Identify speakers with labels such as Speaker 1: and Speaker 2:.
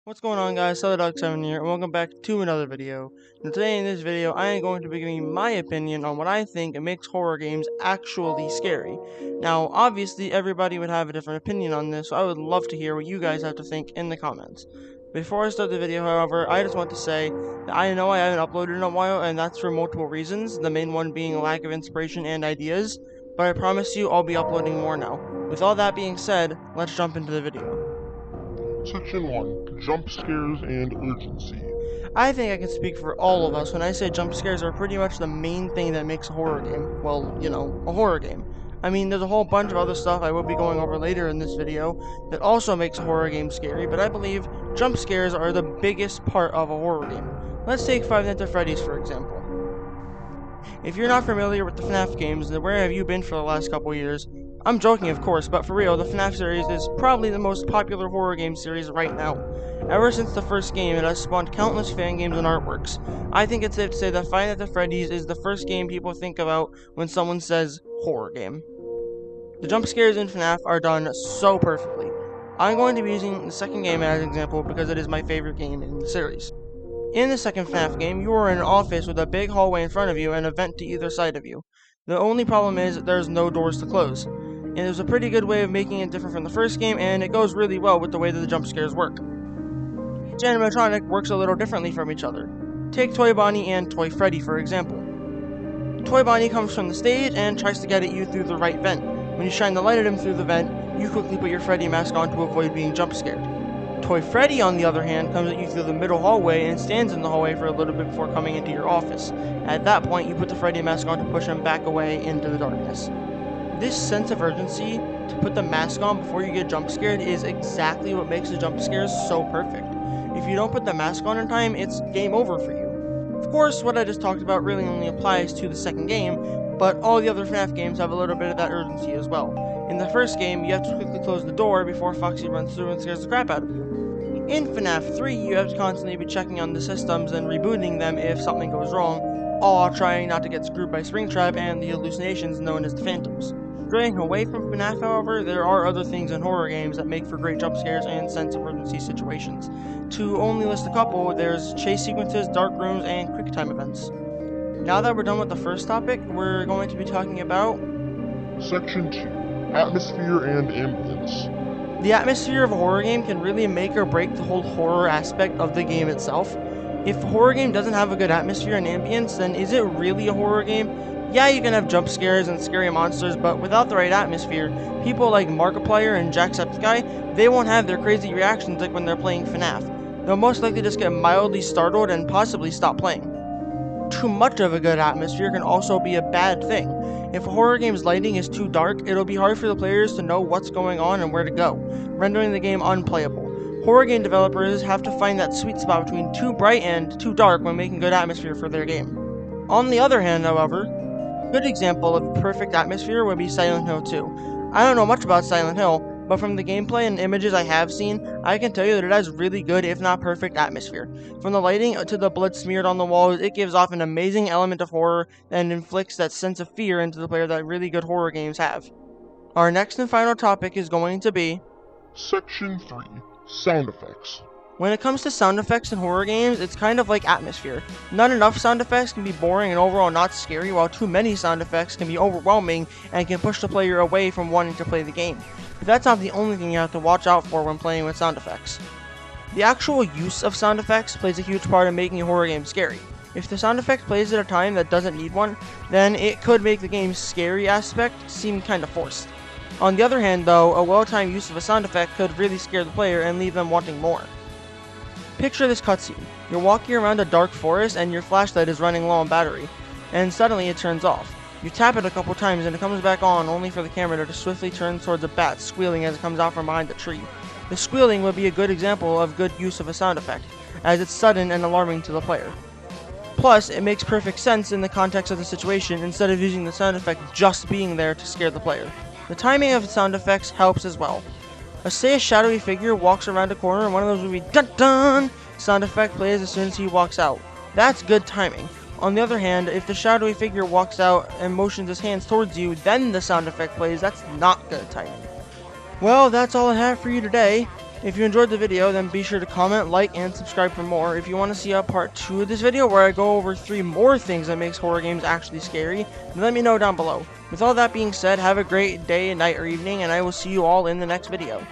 Speaker 1: What's going on, guys? Dog7 here, and welcome back to another video. Now today in this video, I am going to be giving my opinion on what I think makes horror games actually scary. Now, obviously, everybody would have a different opinion on this, so I would love to hear what you guys have to think in the comments. Before I start the video, however, I just want to say that I know I haven't uploaded in a while, and that's for multiple reasons, the main one being a lack of inspiration and ideas, but I promise you I'll be uploading more now. With all that being said, let's jump into the video.
Speaker 2: Section 1. Jump scares and urgency.
Speaker 1: I think I can speak for all of us when I say jump scares are pretty much the main thing that makes a horror game. Well, you know, a horror game. I mean, there's a whole bunch of other stuff I will be going over later in this video that also makes a horror game scary, but I believe jump scares are the biggest part of a horror game. Let's take Five Nights at Freddy's, for example. If you're not familiar with the FNAF games, then where have you been for the last couple years? I'm joking, of course, but for real, the FNAF series is probably the most popular horror game series right now. Ever since the first game, it has spawned countless fan games and artworks. I think it's safe to say that Five Nights at Freddy's is the first game people think about when someone says horror game. The jump scares in FNAF are done so perfectly. I'm going to be using the second game as an example because it is my favorite game in the series. In the second FNAF game, you are in an office with a big hallway in front of you and a vent to either side of you. The only problem is there's no doors to close. And there's a pretty good way of making it different from the first game, and it goes really well with the way that the jump scares work. Each animatronic works a little differently from each other. Take Toy Bonnie and Toy Freddy, for example. Toy Bonnie comes from the stage and tries to get at you through the right vent. When you shine the light at him through the vent, you quickly put your Freddy mask on to avoid being jump scared. Toy Freddy, on the other hand, comes at you through the middle hallway and stands in the hallway for a little bit before coming into your office. At that point, you put the Freddy mask on to push him back away into the darkness. This sense of urgency to put the mask on before you get jump scared is exactly what makes the jump scares so perfect. If you don't put the mask on in time, it's game over for you. Of course, what I just talked about really only applies to the second game, but all the other FNAF games have a little bit of that urgency as well. In the first game, you have to quickly close the door before Foxy runs through and scares the crap out of you. In FNAF 3, you have to constantly be checking on the systems and rebooting them if something goes wrong, all trying not to get screwed by Springtrap and the hallucinations known as the Phantoms. Straying away from FNAF, however, there are other things in horror games that make for great jump scares and sense of urgency situations. To only list a couple, there's chase sequences, dark rooms, and quick time events. Now that we're done with the first topic, we're going to be talking about
Speaker 2: Section 2. Atmosphere and ambience.
Speaker 1: The atmosphere of a horror game can really make or break the whole horror aspect of the game itself. If a horror game doesn't have a good atmosphere and ambience, then is it really a horror game? Yeah, you can have jump scares and scary monsters, but without the right atmosphere, people like Markiplier and Jacksepticeye, they won't have their crazy reactions like when they're playing FNAF. They'll most likely just get mildly startled and possibly stop playing. Too much of a good atmosphere can also be a bad thing. If a horror game's lighting is too dark, it'll be hard for the players to know what's going on and where to go, rendering the game unplayable. Horror game developers have to find that sweet spot between too bright and too dark when making good atmosphere for their game. On the other hand, however, a good example of perfect atmosphere would be Silent Hill 2. I don't know much about Silent Hill, but from the gameplay and images I have seen, I can tell you that it has really good, if not perfect, atmosphere. From the lighting to the blood smeared on the walls, it gives off an amazing element of horror and inflicts that sense of fear into the player that really good horror games have. Our next and final topic is going to be
Speaker 2: Section 3. Sound effects.
Speaker 1: When it comes to sound effects in horror games, it's kind of like atmosphere. Not enough sound effects can be boring and overall not scary, while too many sound effects can be overwhelming and can push the player away from wanting to play the game. But that's not the only thing you have to watch out for when playing with sound effects. The actual use of sound effects plays a huge part in making a horror game scary. If the sound effect plays at a time that doesn't need one, then it could make the game's scary aspect seem kinda forced. On the other hand though, a well-timed use of a sound effect could really scare the player and leave them wanting more. Picture this cutscene. You're walking around a dark forest and your flashlight is running low on battery, and suddenly it turns off. You tap it a couple times and it comes back on only for the camera to swiftly turn towards a bat squealing as it comes out from behind the tree. The squealing would be a good example of good use of a sound effect, as it's sudden and alarming to the player. Plus, it makes perfect sense in the context of the situation instead of using the sound effect just being there to scare the player. The timing of the sound effects helps as well. Say a shadowy figure walks around a corner and one of those would be dun dun sound effect plays as soon as he walks out. That's good timing. On the other hand, if the shadowy figure walks out and motions his hands towards you, then the sound effect plays, that's not good timing. Well, that's all I have for you today. If you enjoyed the video, then be sure to comment, like, and subscribe for more. If you want to see a part 2 of this video where I go over 3 more things that makes horror games actually scary, then let me know down below. With all that being said, have a great day, night, or evening, and I will see you all in the next video.